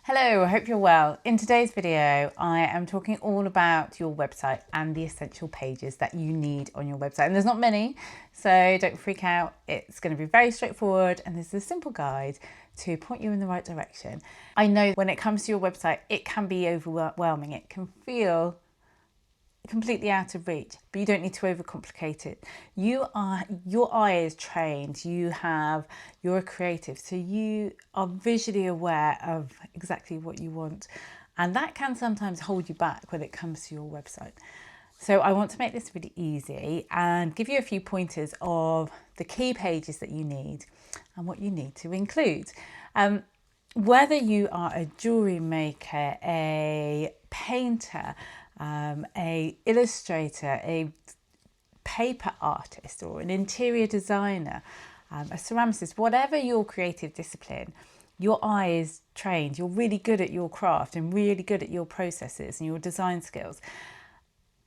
Hello, I hope you're well. In today's video, I am talking all about your website and the essential pages that you need on your website. And there's not many, so don't freak out. It's going to be very straightforward and there's a simple guide to point you in the right direction. I know when it comes to your website, it can be overwhelming. It can feel completely out of reach, but you don't need to overcomplicate it. Your eye is trained, you're a creative, so you are visually aware of exactly what you want, and that can sometimes hold you back when it comes to your website. So I want to make this really easy and give you a few pointers of the key pages that you need and what you need to include. Whether you are a jewellery maker, a painter, a illustrator, a paper artist, or an interior designer, a ceramicist, whatever your creative discipline, your eye is trained. You're really good at your craft and really good at your processes and your design skills.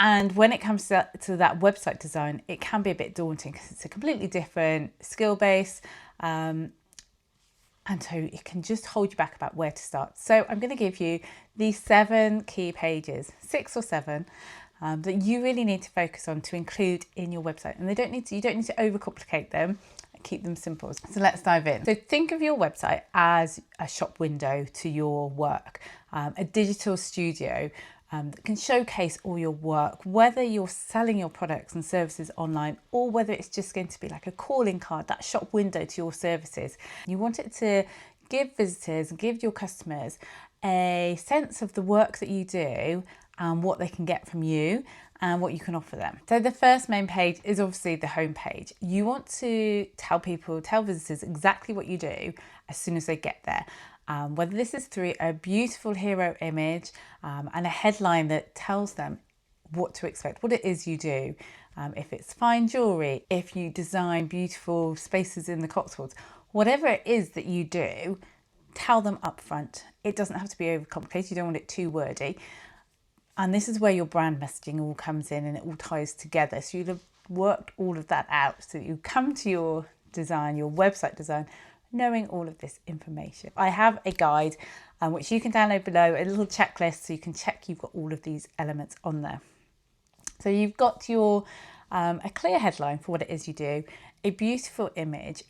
And when it comes to that website design, it can be a bit daunting because it's a completely different skill base. And so it can just hold you back about where to start. So I'm going to give you these 7 key pages, 6 or 7, that you really need to focus on to include in your website. And you don't need to overcomplicate them. Keep them simple. So let's dive in. So think of your website as a shop window to your work, a digital studio that can showcase all your work, whether you're selling your products and services online or whether it's just going to be like a calling card, that shop window to your services. You want it to give visitors, give your customers a sense of the work that you do and what they can get from you and what you can offer them. So the first main page is obviously the home page. You want to tell visitors exactly what you do as soon as they get there. Whether this is through a beautiful hero image and a headline that tells them what to expect, what it is you do. If it's fine jewellery, if you design beautiful spaces in the Cotswolds, whatever it is that you do, tell them up front. It doesn't have to be overcomplicated. You don't want it too wordy. And this is where your brand messaging all comes in and it all ties together. So you'll have worked all of that out so that you come to your design, your website design, knowing all of this information. I have a guide which you can download below, a little checklist so you can check you've got all of these elements on there. So you've got your a clear headline for what it is you do, a beautiful image.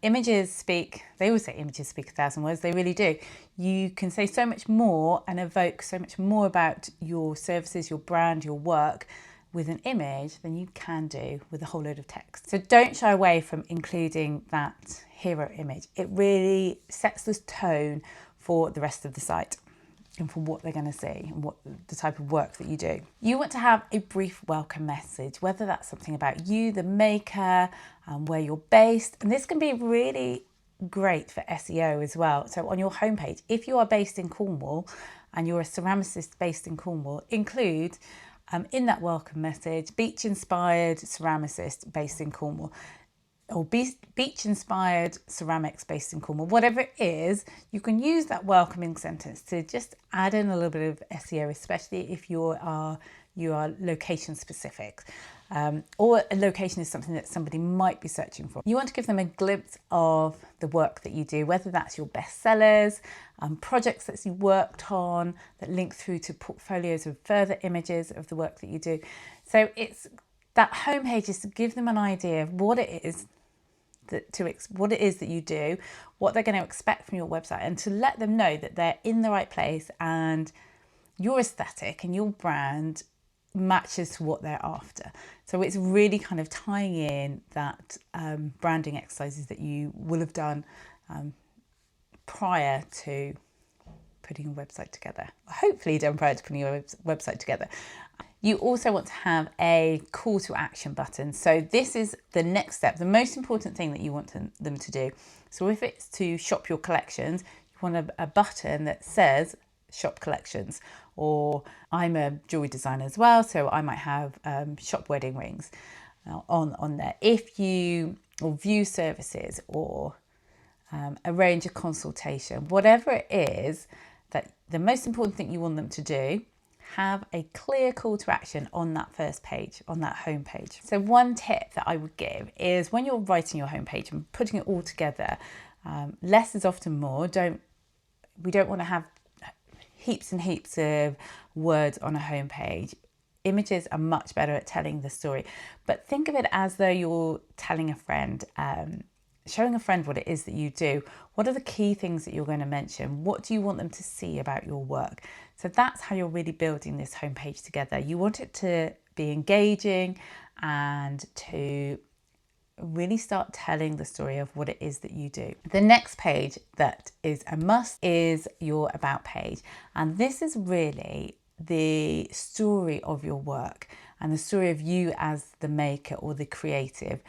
Images speak, they always say images speak 1,000 words, they really do. You can say so much more and evoke so much more about your services, your brand, your work with an image than you can do with a whole load of text. So don't shy away from including that hero image. It really sets the tone for the rest of the site and for what they're going to see and what the type of work that you do. You want to have a brief welcome message, whether that's something about you, the maker, where you're based. And this can be really great for SEO as well. So on your homepage, if you are based in Cornwall and you're a ceramicist based in Cornwall, include in that welcome message, beach-inspired ceramicist based in Cornwall, or beach-inspired ceramics based in Cornwall. Whatever it is, you can use that welcoming sentence to just add in a little bit of SEO, especially if you are location specific, or a location is something that somebody might be searching for. You want to give them a glimpse of the work that you do, whether that's your bestsellers, projects that you worked on that link through to portfolios of further images of the work that you do. So it's that homepage is to give them an idea of what it is that you do, what they're going to expect from your website, and to let them know that they're in the right place and your aesthetic and your brand matches to what they're after. So it's really kind of tying in that branding exercises that you will have done prior to putting your website together. Hopefully done prior to putting your website together. You also want to have a call to action button. So this is the next step, the most important thing that you want them to do. So if it's to shop your collections, you want a button that says shop collections, or I'm a jewelry designer as well, so I might have shop wedding rings on there. If you view services or arrange a consultation, whatever it is, that the most important thing you want them to do, have a clear call to action on that first page, on that home page. So one tip that I would give is when you're writing your homepage and putting it all together, less is often more. We don't want to have heaps and heaps of words on a homepage. Images are much better at telling the story, but think of it as though you're telling a friend, showing a friend what it is that you do. What are the key things that you're going to mention? What do you want them to see about your work? So that's how you're really building this homepage together. You want it to be engaging and to really start telling the story of what it is that you do. The next page that is a must is your about page. And this is really the story of your work and the story of you as the maker or the creative,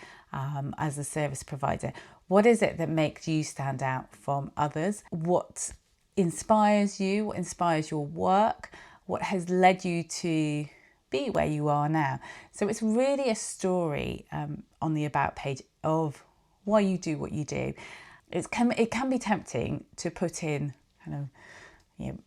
as a service provider. What is it that makes you stand out from others? What inspires you? What inspires your work? What has led you to be where you are now? So it's really a story on the about page of why you do what you do. It can be tempting to put in kind of, you know,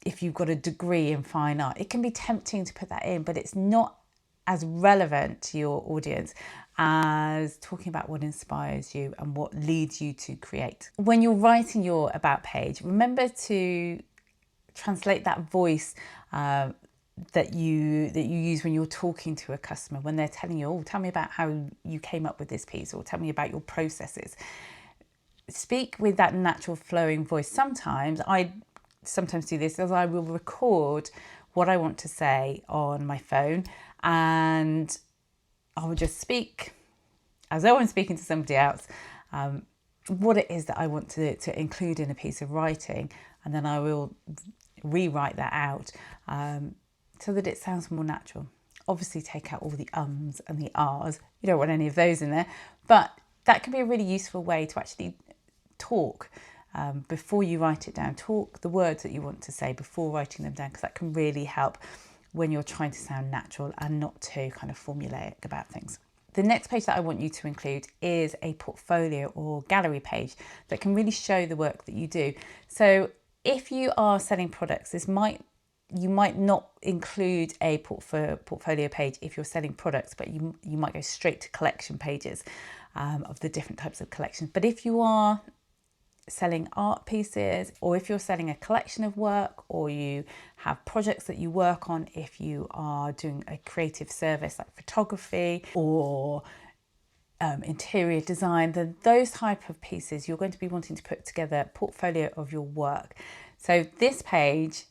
if you've got a degree in fine art, it can be tempting to put that in, but it's not as relevant to your audience as talking about what inspires you and what leads you to create. When you're writing your about page, remember to translate that voice that you use when you're talking to a customer, when they're telling you, oh, tell me about how you came up with this piece, or tell me about your processes. Speak with that natural flowing voice. Sometimes do this, as I will record what I want to say on my phone, and I will just speak as though I'm speaking to somebody else, what it is that I want to include in a piece of writing, and then I will rewrite that out so that it sounds more natural. Obviously take out all the ums and the ahs. You don't want any of those in there, but that can be a really useful way to actually talk before you write it down. Talk the words that you want to say before writing them down, because that can really help when you're trying to sound natural and not too kind of formulaic about things. The next page that I want you to include is a portfolio or gallery page that can really show the work that you do. So if you are selling products, you might not include a portfolio page if you're selling products, but you might go straight to collection pages of the different types of collections. But if you are selling art pieces, or if you're selling a collection of work, or you have projects that you work on, if you are doing a creative service like photography or interior design, then those type of pieces you're going to be wanting to put together a portfolio of your work. So this page,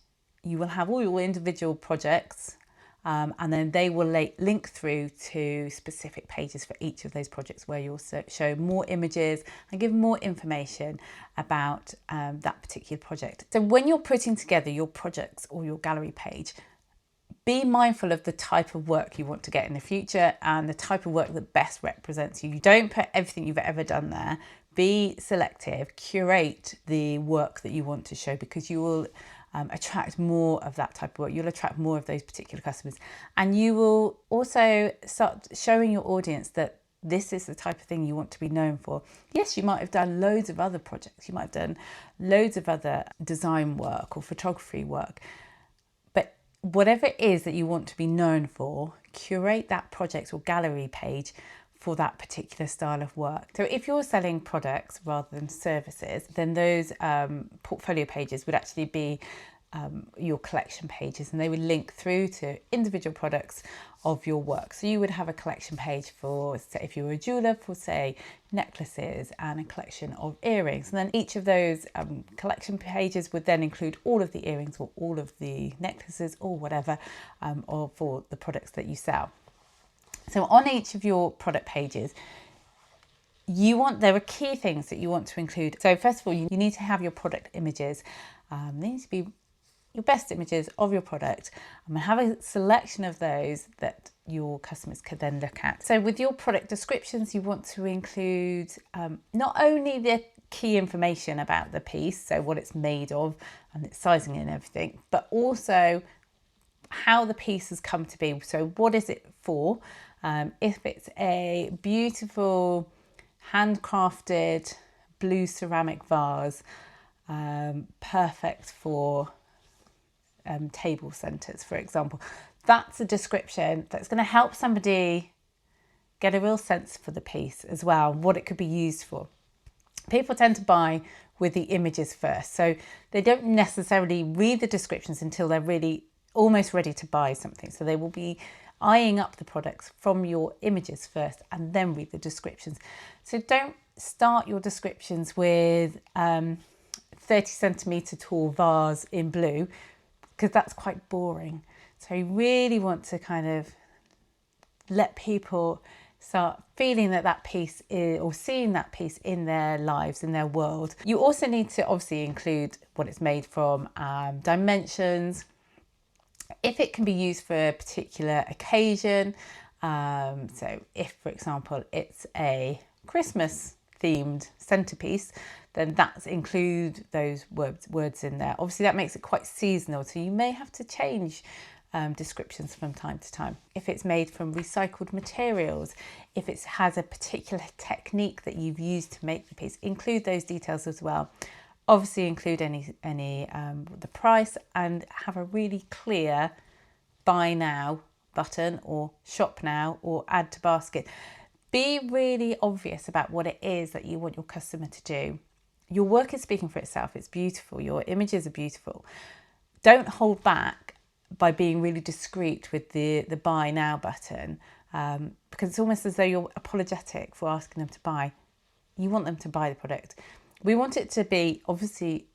you will have all your individual projects, and then they will link through to specific pages for each of those projects, where you'll show more images and give more information about that particular project. So when you're putting together your projects or your gallery page, be mindful of the type of work you want to get in the future and the type of work that best represents you. You don't put everything you've ever done there. Be selective, curate the work that you want to show, because you will attract more of that type of work. You'll attract more of those particular customers, and you will also start showing your audience that this is the type of thing you want to be known for. Yes, you might have done loads of other projects, you might have done loads of other design work or photography work, but whatever it is that you want to be known for, curate that project or gallery page for that particular style of work. So if you're selling products rather than services, then those portfolio pages would actually be your collection pages, and they would link through to individual products of your work. So you would have a collection page for, say, if you were a jeweler, for say necklaces, and a collection of earrings, and then each of those collection pages would then include all of the earrings or all of the necklaces or whatever, or for the products that you sell. So on each of your product pages, there are key things that you want to include. So first of all, you need to have your product images. They need to be your best images of your product, and have a selection of those that your customers could then look at. So with your product descriptions, you want to include not only the key information about the piece, so what it's made of and its sizing and everything, but also how the piece has come to be. So what is it for? If it's a beautiful handcrafted blue ceramic vase, perfect for table centers, for example, that's a description that's going to help somebody get a real sense for the piece as well, what it could be used for. People tend to buy with the images first. So they don't necessarily read the descriptions until they're really almost ready to buy something. So they will be eyeing up the products from your images first and then read the descriptions. So don't start your descriptions with 30 centimetre tall vase in blue, because that's quite boring. So you really want to kind of let people start feeling that piece is, or seeing that piece in their lives, in their world. You also need to obviously include what it's made from, dimensions, if it can be used for a particular occasion. So if, for example, it's a Christmas themed centerpiece, then that's include those words in there. Obviously that makes it quite seasonal, so you may have to change descriptions from time to time. If it's made from recycled materials, if it has a particular technique that you've used to make the piece, include those details as well. Obviously include any the price, and have a really clear buy now button, or shop now, or add to basket. Be really obvious about what it is that you want your customer to do. Your work is speaking for itself. It's beautiful. Your images are beautiful. Don't hold back by being really discreet with the buy now button, because it's almost as though you're apologetic for asking them to buy. You want them to buy the product. We want it to be obviously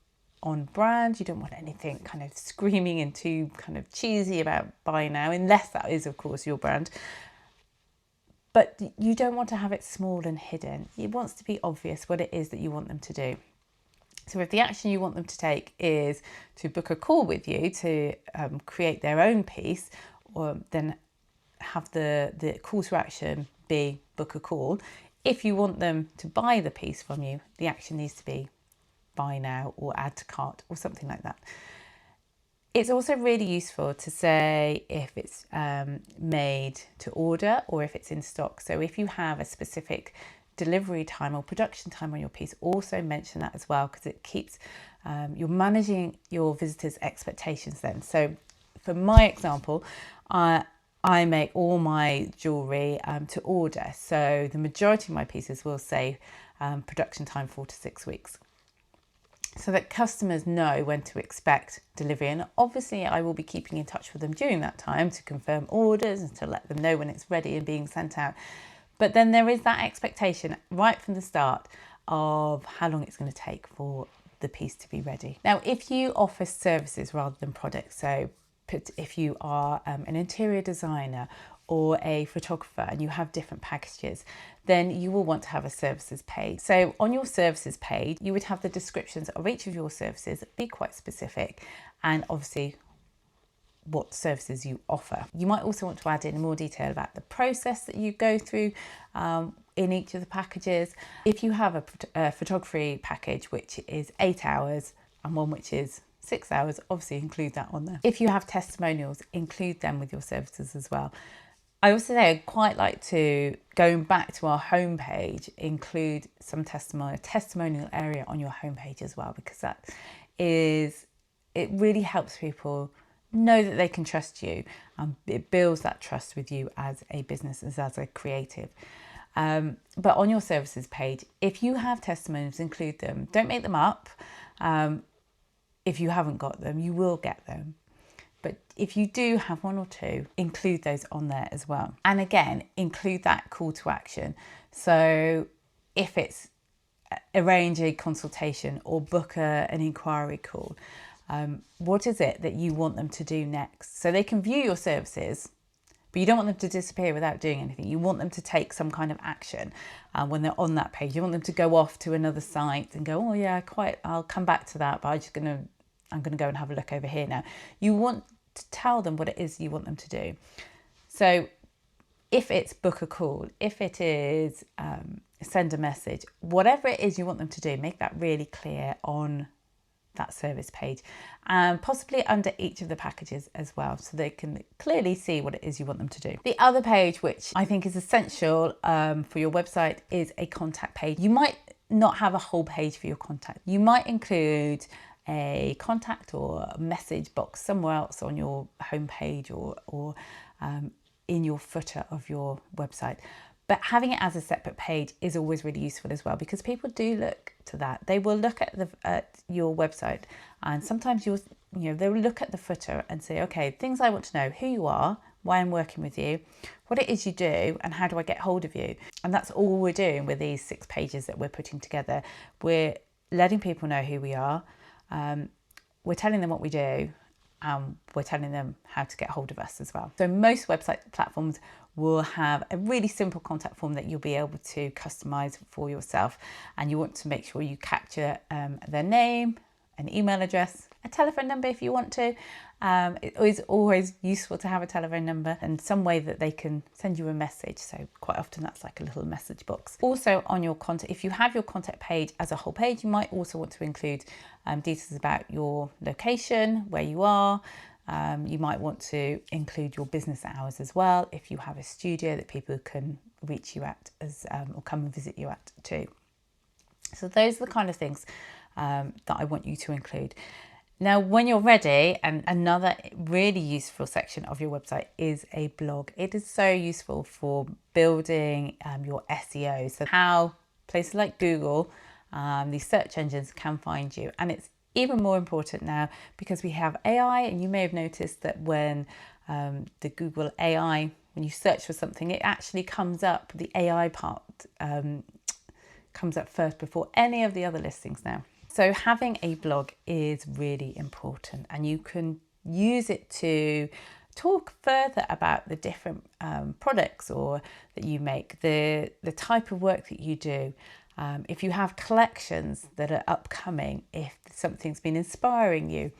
on brand. You don't want anything kind of screaming and too kind of cheesy about buy now, unless that is, of course, your brand. But you don't want to have it small and hidden. It wants to be obvious what it is that you want them to do. So if the action you want them to take is to book a call with you to create their own piece, or then have the call to action be book a call. If you want them to buy the piece from you, the action needs to be buy now, or add to cart, or something like that. It's also really useful to say if it's made to order or if it's in stock. So if you have a specific delivery time or production time on your piece, also mention that as well, because it keeps, you're managing your visitors' expectations then. So for my example, I make all my jewellery to order. So the majority of my pieces will say production time 4 to 6 weeks, so that customers know when to expect delivery. And obviously I will be keeping in touch with them during that time to confirm orders and to let them know when it's ready and being sent out. But then there is that expectation right from the start of how long it's going to take for the piece to be ready. Now, if you offer services rather than products, so if you are an interior designer or a photographer and you have different packages, then you will want to have a services page. So on your services page, you would have the descriptions of each of your services, be quite specific, and obviously what services you offer. You might also want to add in more detail about the process that you go through in each of the packages. If you have a photography package which is 8 hours and one which is 6 hours, obviously include that on there. If you have testimonials, include them with your services as well. I also say I'd quite like to, going back to our homepage, include some testimonial area on your homepage as well, because it really helps people know that they can trust you, and it builds that trust with you as a business, as a creative. But on your services page, if you have testimonials, include them. Don't make them up. If you haven't got them, you will get them. But if you do have one or two, include those on there as well. And again, include that call to action. So if it's arrange a consultation or book an inquiry call, what is it that you want them to do next? So they can view your services, but you don't want them to disappear without doing anything. You want them to take some kind of action when they're on that page. You want them to go off to another site and go, oh yeah, I'll come back to that, but I'm going to go and have a look over here now. You want to tell them what it is you want them to do. So if it's book a call, if it is send a message, whatever it is you want them to do, make that really clear on that service page, and possibly under each of the packages as well, so they can clearly see what it is you want them to do. The other page, which I think is essential for your website, is a contact page. You might not have a whole page for your contact. You might include a contact or a message box somewhere else on your homepage or in your footer of your website. But having it as a separate page is always really useful as well, because people do look to that. They will look at your website, and sometimes they'll look at the footer and say, okay, things I want to know: who you are, why I'm working with you, what it is you do, and how do I get hold of you. And that's all we're doing with these 6 pages that we're putting together. We're letting people know who we are. We're telling them what we do. We're telling them how to get hold of us as well. So most website platforms will have a really simple contact form that you'll be able to customize for yourself. And you want to make sure you capture their name, an email address, a telephone number if you want to. It is always useful to have a telephone number and some way that they can send you a message. So quite often that's like a little message box. Also on your contact, if you have your contact page as a whole page, you might also want to include details about your location, where you are. You might want to include your business hours as well, if you have a studio that people can reach you at or come and visit you at too. So those are the kind of things that I want you to include. Now, when you're ready, and another really useful section of your website is a blog. It is so useful for building your SEO. So how places like Google, these search engines can find you. And it's even more important now because we have AI, and you may have noticed that when the Google AI, when you search for something, it actually comes up, the AI part comes up first before any of the other listings now. So having a blog is really important, and you can use it to talk further about the different products or that you make, the type of work that you do. If you have collections that are upcoming, if something's been inspiring you,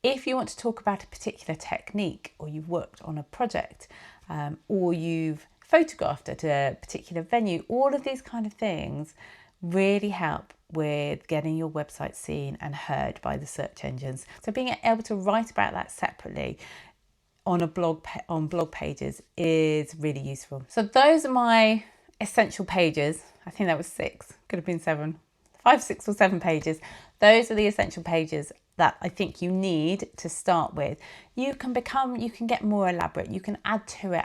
if you want to talk about a particular technique, or you've worked on a project, or you've photographed at a particular venue, all of these kind of things really help with getting your website seen and heard by the search engines. So being able to write about that separately on blog pages is really useful. So those are my essential pages. I think that was 6, could have been 7, 5, 6 or 7 pages. Those are the essential pages that I think you need to start with. You can get more elaborate. You can add to it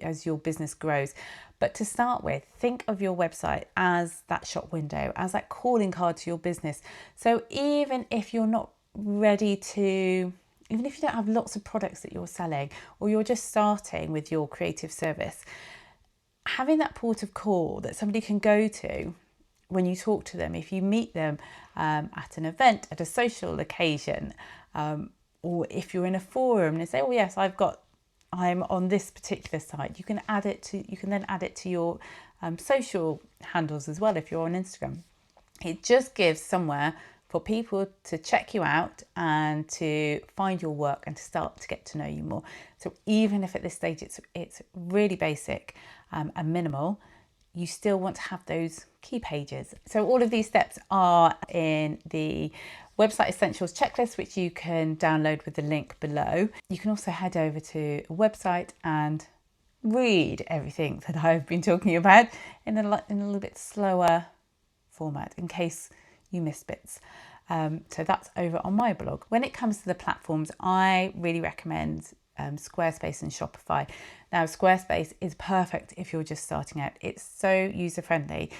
as your business grows. But to start with, think of your website as that shop window, as that calling card to your business. So even if you're not ready to, even if you don't have lots of products that you're selling, or you're just starting with your creative service, having that port of call that somebody can go to when you talk to them, if you meet them at an event, at a social occasion, or if you're in a forum and they say, oh yes, I'm on this particular site, you can then add it to your social handles as well if you're on Instagram. It just gives somewhere for people to check you out and to find your work and to start to get to know you more. So even if at this stage it's really basic and minimal, you still want to have those key pages. So all of these steps are in the Website Essentials checklist, which you can download with the link below. You can also head over to a website and read everything that I've been talking about in a little bit slower format in case you missed bits. So that's over on my blog. When it comes to the platforms, I really recommend Squarespace and Shopify. Now, Squarespace is perfect if you're just starting out. It's so user-friendly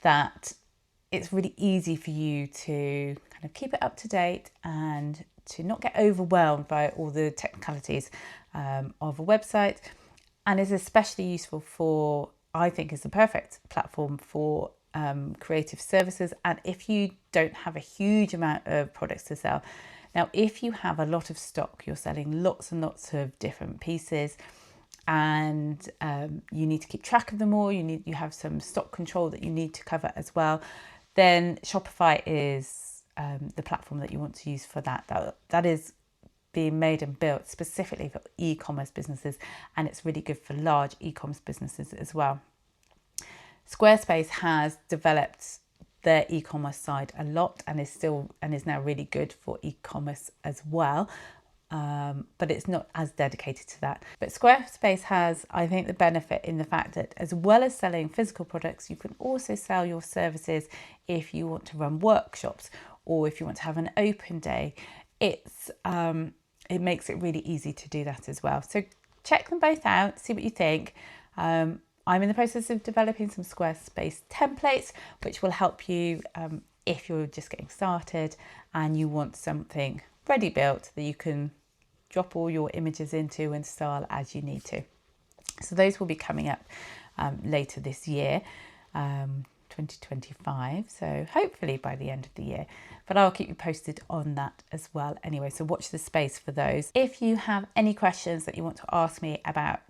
that it's really easy for you to kind of keep it up to date and to not get overwhelmed by all the technicalities of a website, and is especially useful for, I think, is the perfect platform for creative services. And if you don't have a huge amount of products to sell, now if you have a lot of stock, you're selling lots and lots of different pieces, and you need to keep track of them all, you have some stock control that you need to cover as well, then Shopify is the platform that you want to use for that. That is being made and built specifically for e-commerce businesses, and it's really good for large e-commerce businesses as well. Squarespace has developed their e-commerce side a lot and is now really good for e-commerce as well. But it's not as dedicated to that. But Squarespace has, I think, the benefit in the fact that as well as selling physical products, you can also sell your services if you want to run workshops or if you want to have an open day. It makes it really easy to do that as well. So check them both out, see what you think. I'm in the process of developing some Squarespace templates, which will help you if you're just getting started and you want something ready built that you can drop all your images into and style as you need to. So those will be coming up later this year, 2025. So hopefully by the end of the year, but I'll keep you posted on that as well anyway. So watch the space for those. If you have any questions that you want to ask me about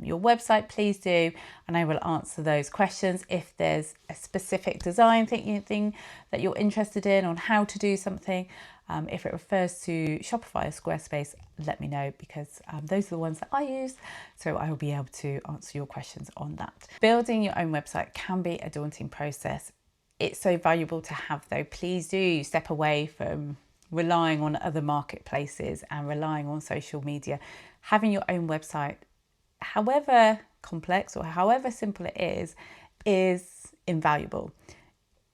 your website, please do, and I will answer those questions. If there's a specific design thing that you're interested in on how to do something, if it refers to Shopify or Squarespace, let me know, because those are the ones that I use, so I will be able to answer your questions on that. Building your own website can be a daunting process. It's so valuable to have though. Please do step away from relying on other marketplaces and relying on social media. Having your own website, however complex or however simple it is invaluable.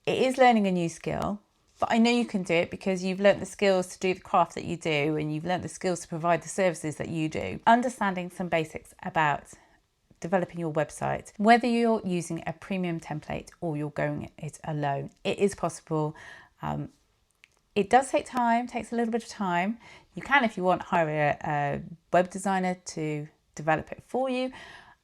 It is learning a new skill, but I know you can do it because you've learnt the skills to do the craft that you do, and you've learnt the skills to provide the services that you do. Understanding some basics about developing your website, whether you're using a premium template or you're going it alone, it is possible. It does take time, takes a little bit of time. You can, if you want, hire a web designer to develop it for you.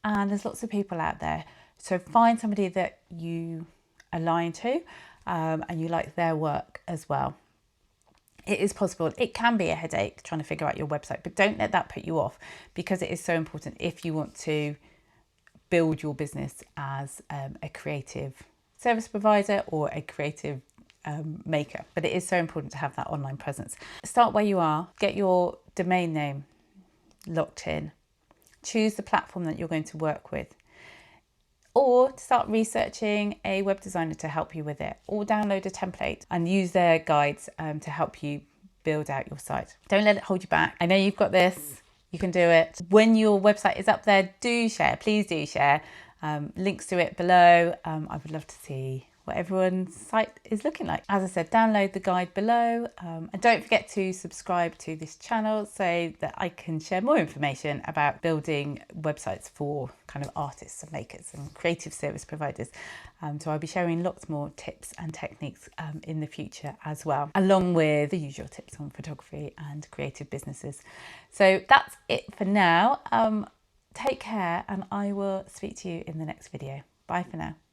And there's lots of people out there. So find somebody that you align to and you like their work as well. It is possible. It can be a headache trying to figure out your website, but don't let that put you off, because it is so important if you want to build your business as a creative service provider or a creative maker. But it is so important to have that online presence. Start where you are, get your domain name locked in, choose the platform that you're going to work with, or start researching a web designer to help you with it, or download a template and use their guides to help you build out your site. Don't let it hold you back. I know you've got this. You can do it. When your website is up there, do share. Please do share. Links to it below. I would love to see what everyone's site is looking like. As I said, download the guide below, and don't forget to subscribe to this channel so that I can share more information about building websites for kind of artists and makers and creative service providers. So I'll be sharing lots more tips and techniques in the future as well, along with the usual tips on photography and creative businesses. So that's it for now. Take care, and I will speak to you in the next video. Bye for now.